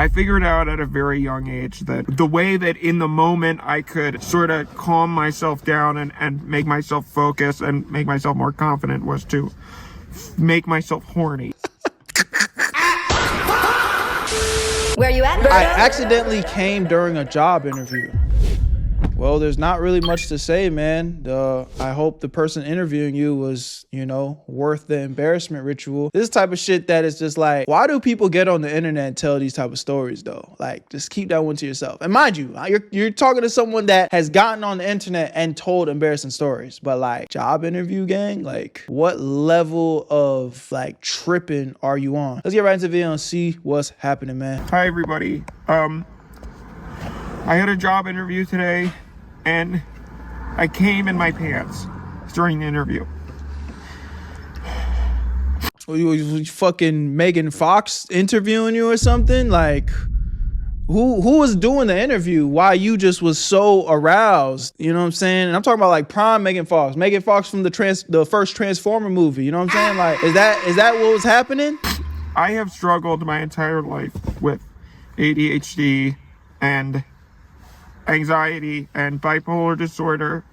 I figured out at a very young age that the way that in the moment I could sort of calm myself down and make myself focus and make myself more confident was to make myself horny. Where you at, Berto? I accidentally came during a job interview. Well, there's not really much to say, man. I hope the person interviewing you was, worth the embarrassment ritual. This type of shit that is just like, why do people get on the internet and tell these type of stories though? Like, just keep that one to yourself. And mind you, you're talking to someone that has gotten on the internet and told embarrassing stories. But like, job interview gang, like, what level of like tripping are you on? Let's get right into the video and see what's happening, man. Hi everybody. I had a job interview today and I came in my pants during the interview. You fucking Megan Fox interviewing you or something? Like, who was doing the interview while you just was so aroused? You know what I'm saying? And I'm talking about like prime Megan Fox from the first Transformer movie. You know what I'm saying? Like, is that what was happening? I have struggled my entire life with ADHD and anxiety and bipolar disorder,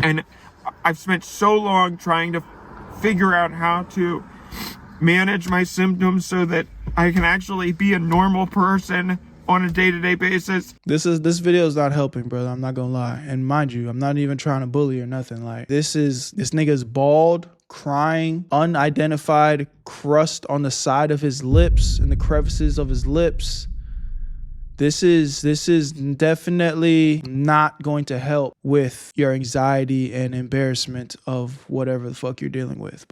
and I've spent so long trying to figure out how to manage my symptoms so that I can actually be a normal person on a day-to-day basis. This video is not helping, brother. I'm not gonna lie. And mind you, I'm not even trying to bully or nothing. Like, this nigga's bald, crying, unidentified crust on the side of his lips and the crevices of his lips. This is definitely not going to help with your anxiety and embarrassment of whatever the fuck you're dealing with.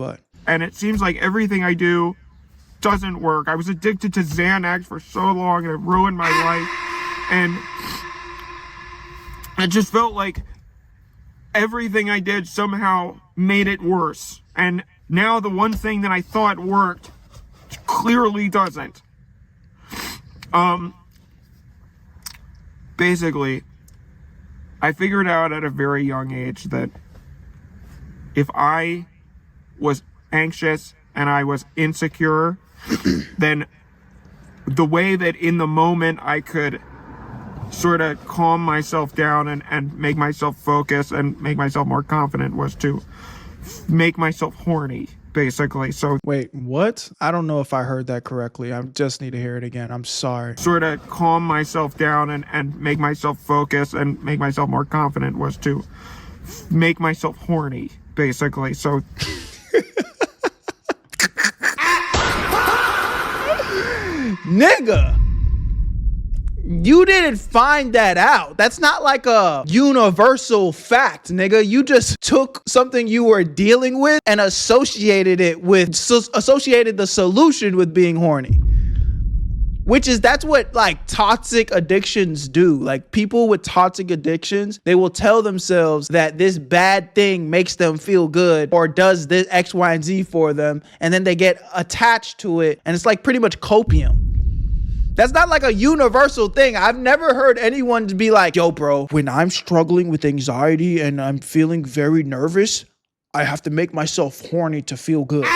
And it seems like everything I do doesn't work. I was addicted to Xanax for so long and it ruined my life. And it just felt like everything I did somehow made it worse. And now the one thing that I thought worked clearly doesn't. Basically, I figured out at a very young age that if I was anxious and I was insecure, then the way that in the moment I could sort of calm myself down and make myself focus and make myself more confident was to make myself horny, basically. So wait, what? I don't know if I heard that correctly. I just need to hear it again. I'm sorry. Sort of calm myself down and make myself focus and make myself more confident was to make myself horny, basically. So nigga, you didn't find that out. That's not like a universal fact, nigga. You just took something you were dealing with and associated the solution with being horny. That's what like toxic addictions do. Like, people with toxic addictions, they will tell themselves that this bad thing makes them feel good or does this X, Y, and Z for them. And then they get attached to it. And it's like pretty much copium. That's not like a universal thing. I've never heard anyone be like, yo, bro, when I'm struggling with anxiety and I'm feeling very nervous, I have to make myself horny to feel good.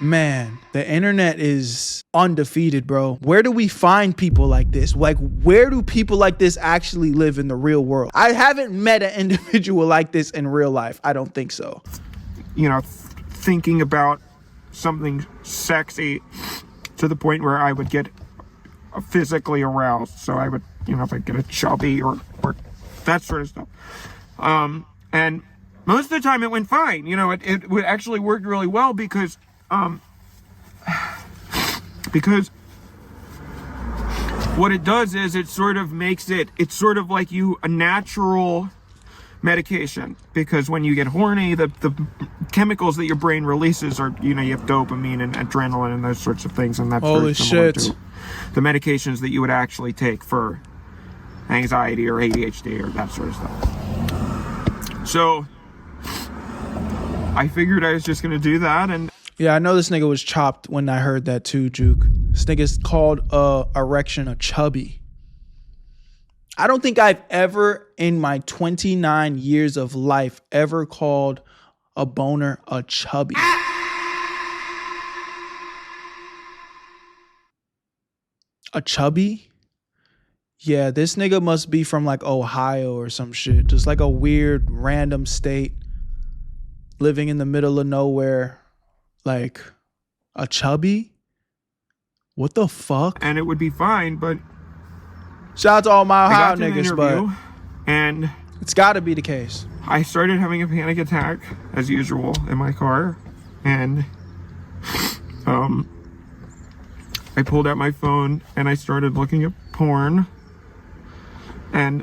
Man, the internet is undefeated, bro. Where do we find people like this? Like, where do people like this actually live in the real world? I haven't met an individual like this in real life. I don't think so. Thinking about something sexy to the point where I would get physically aroused. So I would, if I get a chubby or that sort of stuff. And most of the time it went fine. It would actually work really well because what it does is it sort of makes it's sort of like a natural medication, because when you get horny, the chemicals that your brain releases are, you have dopamine and adrenaline and those sorts of things, and that's very similar to the medications that you would actually take for anxiety or ADHD or that sort of stuff. So I figured I was just gonna do that. And yeah, I know this nigga was chopped when I heard that too, Juke. This nigga's called erection a chubby. I don't think I've ever in my 29 years of life ever called a boner a chubby. A chubby? Yeah, this nigga must be from like Ohio or some shit. Just like a weird random state living in the middle of nowhere. Like a chubby? What the fuck? And it would be fine, but Shout out to all my I Ohio got to the niggas, interview, but and it's gotta be the case. I started having a panic attack as usual in my car, and I pulled out my phone and I started looking at porn and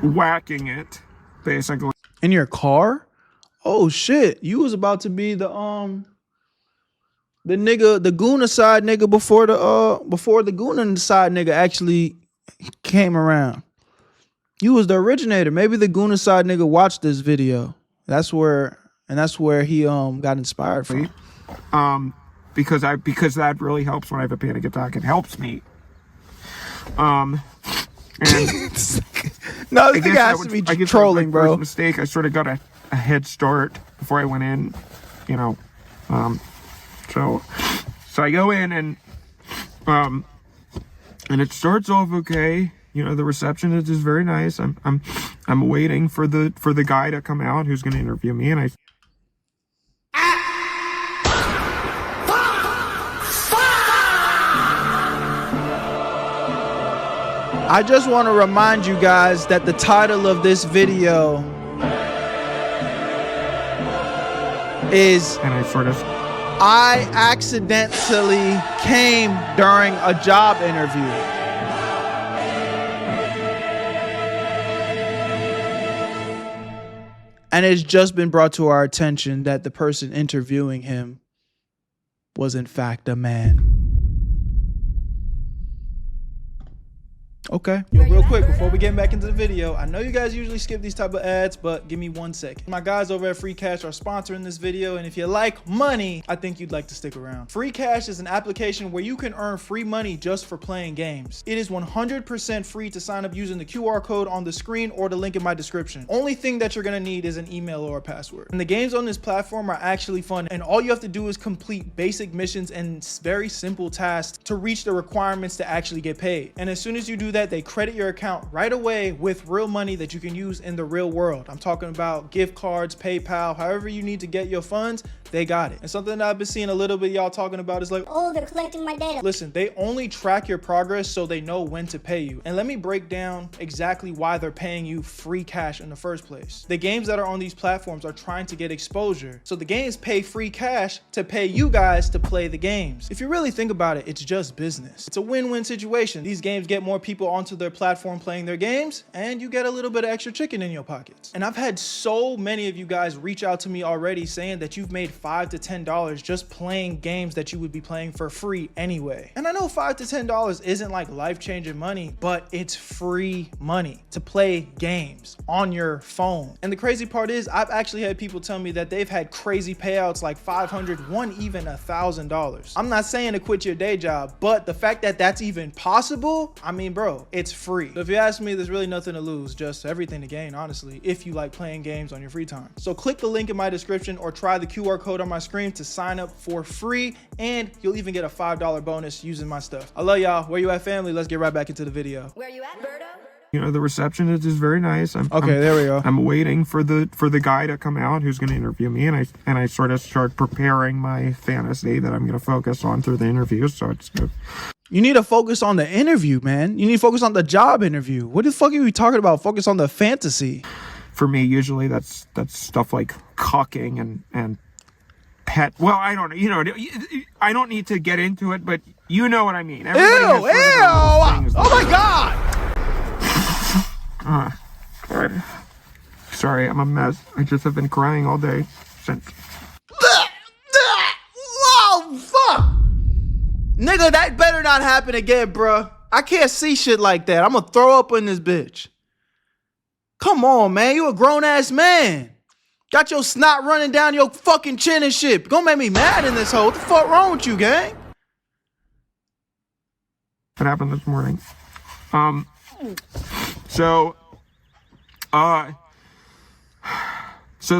whacking it, basically. In your car? Oh shit. You was about to be the nigga, the gooner side nigga before the gooner side nigga actually came around. You was the originator. Maybe the gooner side nigga watched this video. That's where he got inspired from. Because that really helps when I have a panic attack. It helps me. And no, this nigga has to be trolling, bro. First mistake. I sort of got a head start before I went in, you know. So I go in and it starts off okay. You know, the reception is very nice. I'm waiting for the guy to come out who's going to interview me, and I just want to remind you guys that the title of this video is I accidentally came during a job interview. And it's just been brought to our attention that the person interviewing him was in fact a man. Okay. Yo, real quick, before we get back into the video, I know you guys usually skip these type of ads, but give me 1 second. My guys over at Free Cash are sponsoring this video, and if you like money, I think you'd like to stick around. Free Cash is an application where you can earn free money just for playing games. It is 100% free to sign up using the QR code on the screen or the link in my description. Only thing that you're gonna need is an email or a password. And the games on this platform are actually fun, and all you have to do is complete basic missions and very simple tasks to reach the requirements to actually get paid. And as soon as you do that, they credit your account right away with real money that you can use in the real world. I'm talking about gift cards, PayPal, however you need to get your funds, they got it. And something that I've been seeing a little bit y'all talking about is like, oh, they're collecting my data. Listen, they only track your progress so they know when to pay you. And let me break down exactly why they're paying you free cash in the first place. The games that are on these platforms are trying to get exposure. So the games pay free cash to pay you guys to play the games. If you really think about it, it's just business. It's a win-win situation. These games get more people onto their platform playing their games, and you get a little bit of extra chicken in your pockets. And I've had so many of you guys reach out to me already saying that you've made $5 to $10 just playing games that you would be playing for free anyway. And I know $5 to $10 isn't like life-changing money, but it's free money to play games on your phone. And the crazy part is I've actually had people tell me that they've had crazy payouts like $500, one even $1,000. I'm not saying to quit your day job, but the fact that that's even possible, I mean, bro, it's free. So if you ask me, there's really nothing to lose, just everything to gain, honestly, if you like playing games on your free time. So click the link in my description or try the QR code on my screen to sign up for free, and you'll even get a $5 bonus using my stuff. I love y'all. Where you at, family? Let's get right back into the video. Where you at, Berto? you know, the reception is just very nice. There we go. I'm waiting for the guy to come out who's going to interview me, and I sort of start preparing my fantasy that I'm going to focus on through the interview. So it's good. You need to focus on the interview, man. You need to focus on the job interview. What the fuck are you talking about? Focus on the fantasy. For me, usually that's stuff like cucking and pet. Well, I don't know. You know, I don't need to get into it, but you know what I mean. Ew! Oh my god! God. Sorry, I'm a mess. I just have been crying all day since. Oh fuck! Nigga, that better not happen again, bruh. I can't see shit like that. I'm gonna throw up in this bitch. Come on, man. You a grown-ass man. Got your snot running down your fucking chin and shit. Gonna make me mad in this hole. What the fuck wrong with you, gang? What happened this morning? So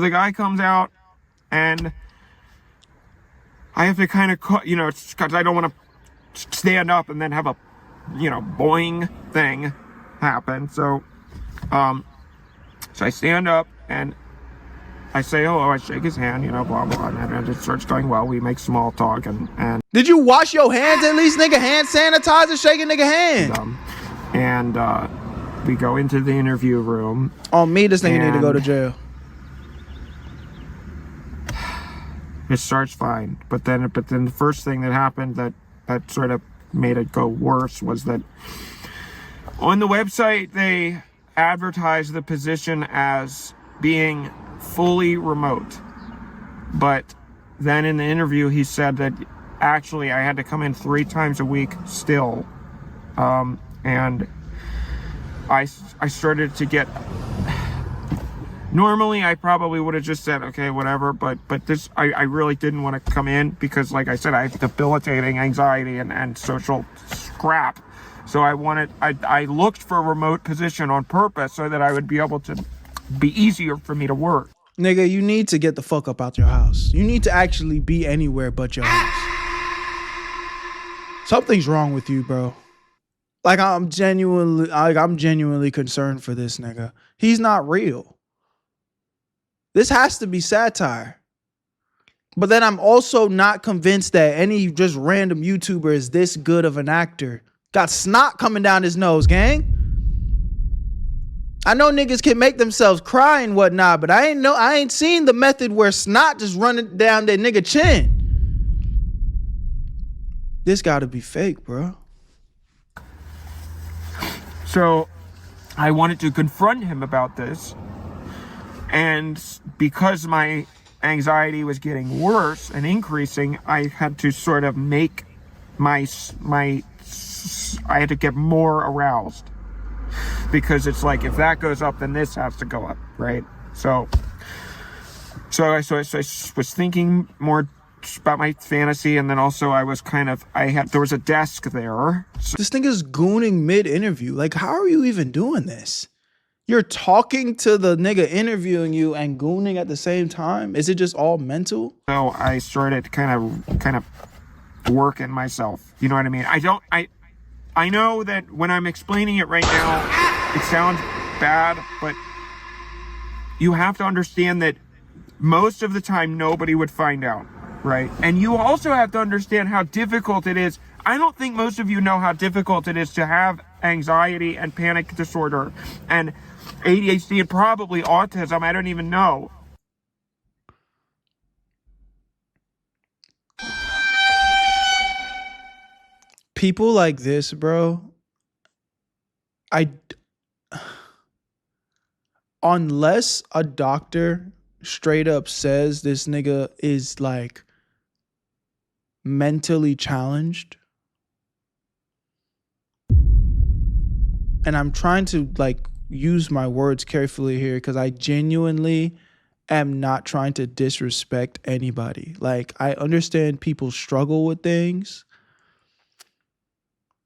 the guy comes out and I have to kind of, you know, it's because I don't want to stand up and then have a, you know, boing thing happen. So I stand up and I say hello, I shake his hand, you know, blah, blah, and it starts going well. We make small talk and Did you wash your hands at least, nigga? Hand sanitizer, shaking nigga hand. We go into the interview room. On me, this nigga need to go to jail. It starts fine, but then the first thing that happened that sort of made it go worse was that on the website they advertised the position as being fully remote, but then in the interview he said that actually I had to come in 3 times a week still, and I started to get. Normally, I probably would have just said, okay, whatever, but this, I really didn't want to come in because, like I said, I have debilitating anxiety and social scrap. So I looked for a remote position on purpose so that I would be able to be easier for me to work. Nigga, you need to get the fuck up out your house. You need to actually be anywhere but your house. Something's wrong with you, bro. Like, I'm genuinely concerned for this nigga. He's not real. This has to be satire. But then I'm also not convinced that any just random YouTuber is this good of an actor. Got snot coming down his nose, gang. I know niggas can make themselves cry and whatnot, but I ain't seen the method where snot just running down their nigga chin. This gotta be fake, bro. So I wanted to confront him about this. And because my anxiety was getting worse and increasing, I had to sort of make I had to get more aroused. Because it's like, if that goes up, then this has to go up, right? So I was thinking more about my fantasy, and then also I was there was a desk there. This nigga's gooning mid-interview. Like, how are you even doing this? You're talking to the nigga interviewing you and gooning at the same time? Is it just all mental? So I started kind of working myself. You know what I mean? I know that when I'm explaining it right now, it sounds bad, but you have to understand that most of the time nobody would find out, right? And you also have to understand how difficult it is. I don't think most of you know how difficult it is to have anxiety and panic disorder and ADHD and probably autism. I don't even know. People like this, bro, unless a doctor straight up says this nigga is like mentally challenged, and I'm trying to like use my words carefully here because I genuinely am not trying to disrespect anybody. Like, I understand people struggle with things,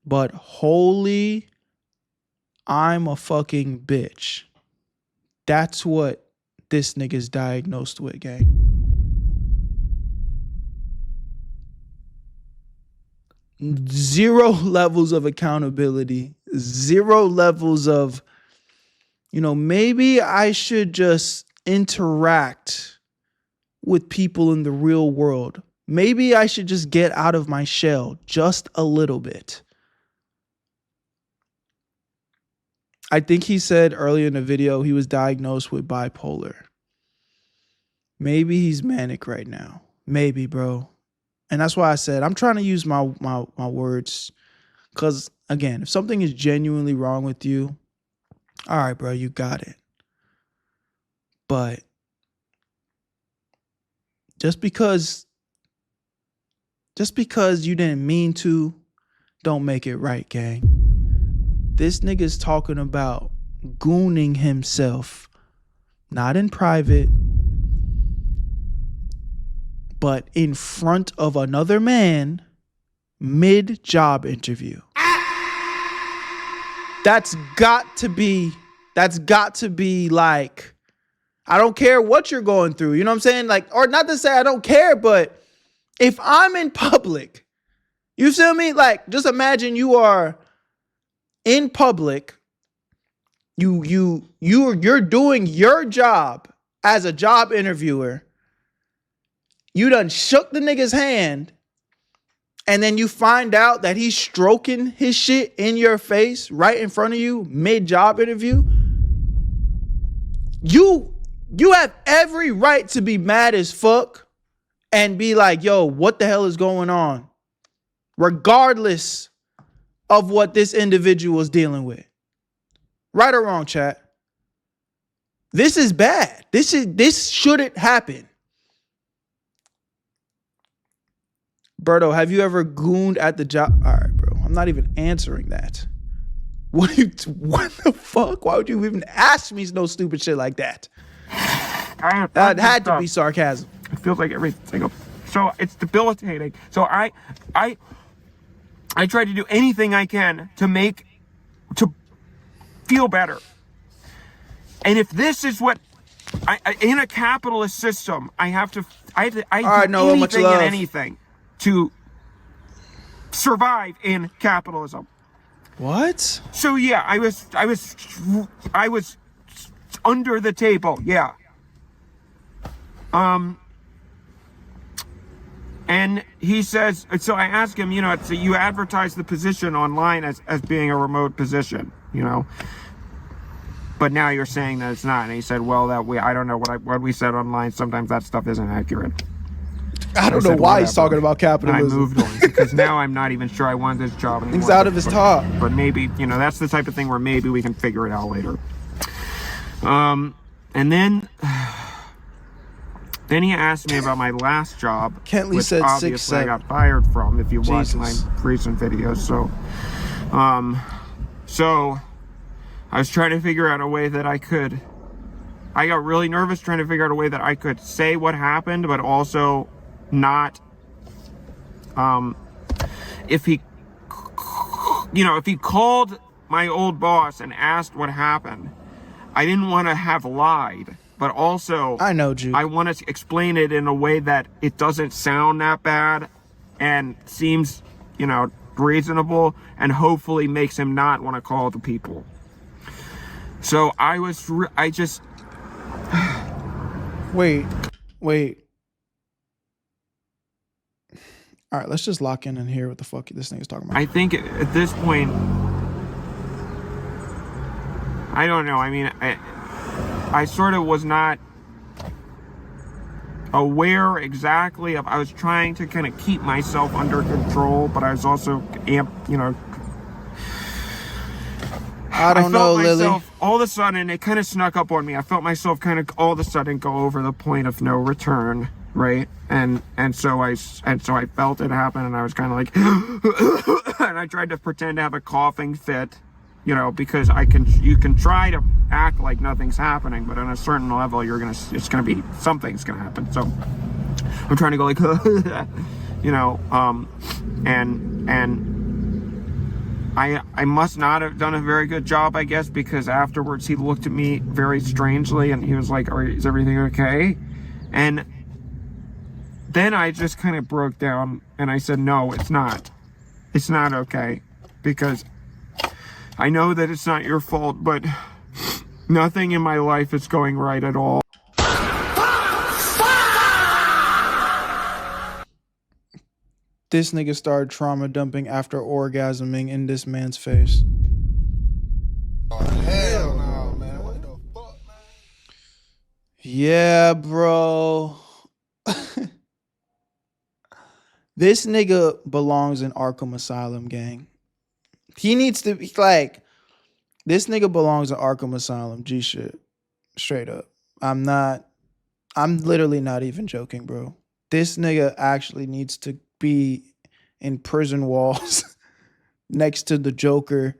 but holy, I'm a fucking bitch. That's what this nigga's diagnosed with, gang. Zero levels of accountability. Zero levels of, you know, maybe I should just interact with people in the real world. Maybe I should just get out of my shell just a little bit. I think he said earlier in the video he was diagnosed with bipolar. Maybe he's manic right now. Maybe, bro. And that's why I said I'm trying to use my words. Because, again, if something is genuinely wrong with you, all right, bro, you got it. But just because you didn't mean to, don't make it right, gang. This nigga's talking about gooning himself, not in private, but in front of another man mid-job interview. That's got to be like, I don't care what you're going through. You know what I'm saying? Like, or not to say I don't care, but If I'm in public, you feel me? Like, just imagine you are in public. You're doing your job as a job interviewer. You done shook the nigga's hand, and then you find out that he's stroking his shit in your face right in front of you mid-job interview. You have every right to be mad as fuck and be like, yo, what the hell is going on? Regardless of what this individual is dealing with. Right or wrong, chat? This is bad. This shouldn't happen. Berto, have you ever gooned at the job? All right, bro. I'm not even answering that. What the fuck? Why would you even ask me no stupid shit like that? That had to be sarcasm. It feels like every single. So it's debilitating. So I try to do anything I can to feel better. And if this is what in a capitalist system, I do anything and anything to survive in capitalism. What? So yeah, I was under the table. Yeah. And he says, so I asked him, so you advertise the position online as being a remote position, but now you're saying that it's not. And he said, well, I don't know what we said online. Sometimes that stuff isn't accurate. I don't know why he's talking about capitalism. And I moved on because now I'm not even sure I want this job anymore. He's out of his top. But maybe, that's the type of thing where maybe we can figure it out later. And then he asked me about my last job. Kentley said obviously 6'7". I got fired from, if you watch my Jesus. recent videos. So I was trying to figure out a way that I got really nervous trying to figure out a way that I could say what happened, but also not, if he called my old boss and asked what happened, I didn't want to have lied, but also I know, Jude. I want to explain it in a way that it doesn't sound that bad and seems, reasonable, and hopefully makes him not want to call the people. So I just wait. All right, let's just lock in and hear what the fuck this thing is talking about. I think at this point, I don't know. I mean, I sort of was not aware exactly of. I was trying to kind of keep myself under control, but I was also I don't know, Lily. All of a sudden, it kind of snuck up on me. I felt myself kind of all of a sudden go over the point of no return, right? And so I felt it happen, and I was kind of like, and I tried to pretend to have a coughing fit, because you can try to act like nothing's happening, but on a certain level, something's gonna happen. So I'm trying to go like, and I must not have done a very good job, I guess, because afterwards he looked at me very strangely and he was like, is everything okay? And then I just kind of broke down and I said, no, it's not. It's not okay, because I know that it's not your fault, but nothing in my life is going right at all. This nigga started trauma dumping after orgasming in this man's face. Oh, hell no, man. What the fuck, man? Yeah, bro. This nigga belongs in Arkham Asylum, gang. He needs to be like, this nigga belongs in Arkham Asylum. G shit. Straight up. I'm literally not even joking, bro. This nigga actually needs to be in prison walls next to the Joker,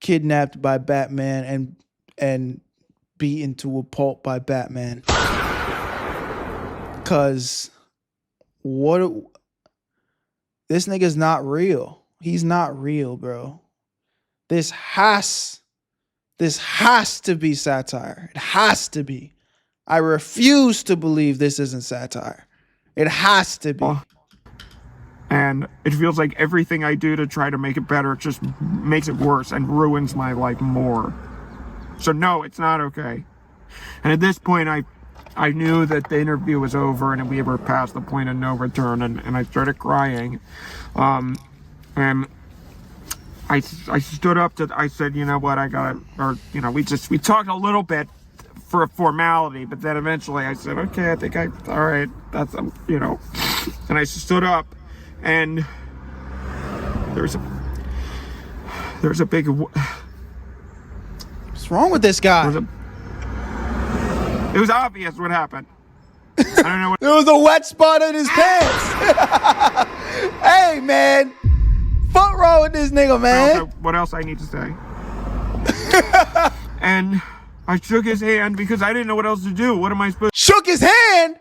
kidnapped by Batman and beaten to a pulp by Batman. Cause this nigga's not real. He's not real, bro. This has to be satire. It has to be. I refuse to believe this isn't satire. It has to be. And it feels like everything I do to try to make it better just makes it worse and ruins my life more. So no, it's not okay. And at this point, I knew that the interview was over and we were past the point of no return, and I started crying. And I stood up to, I said, you know what, I gotta, or, you know, we talked a little bit for a formality, but then eventually I said, okay, I think all right, that's, you know, and I stood up, and there was a big, What's wrong with this guy? it was obvious what happened. I don't know what. There was a wet spot in his pants. Hey, man. Fuck wrong with this nigga, man. What else I need to say? And I shook his hand because I didn't know what else to do. What am I supposed to? Shook his hand?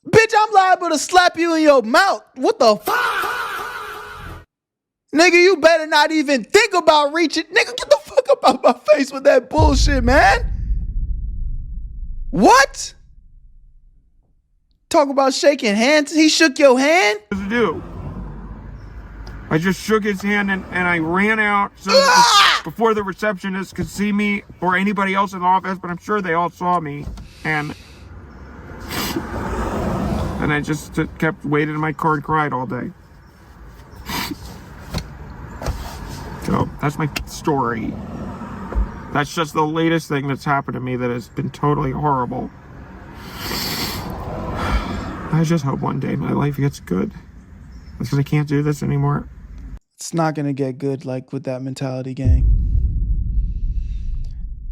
Bitch, I'm liable to slap you in your mouth. What the fuck? Nigga, you better not even think about reaching. Nigga, get the fuck up out my face with that bullshit, man. What? Talk about shaking hands. He shook your hand? Do? I just shook his hand and I ran out so before the receptionist could see me or anybody else in the office, but I'm sure they all saw me. And I just kept waiting in my car and cried all day. So that's my story. That's just the latest thing that's happened to me that has been totally horrible. I just hope one day my life gets good. Because I can't do this anymore. It's not going to get good like with that mentality, gang.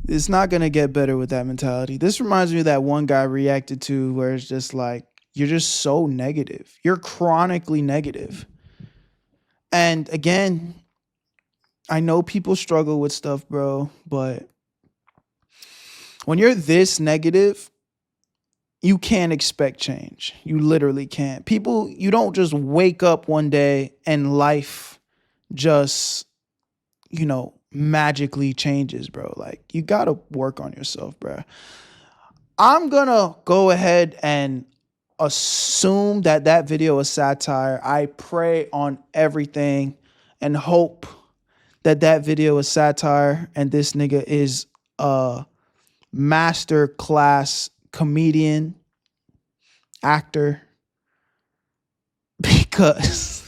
It's not going to get better with that mentality. This reminds me of that one guy reacted to where it's just like, you're just so negative. You're chronically negative. And again, I know people struggle with stuff, bro, but when you're this negative, you can't expect change. You literally can't. People, you don't just wake up one day and life just, you know, magically changes, bro. Like, you got to work on yourself, bro. I'm going to go ahead and assume that that video is satire. I pray on everything and hope that that video is satire and this nigga is a master class comedian, actor, because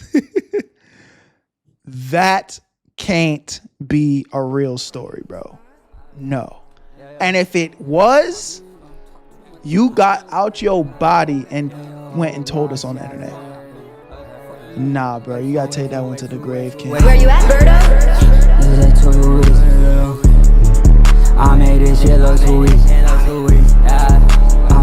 that can't be a real story, bro. No. And if it was, you got out your body and went and told us on the internet. Nah, bro, you gotta take that one to the grave, kid. Where you at, Berto?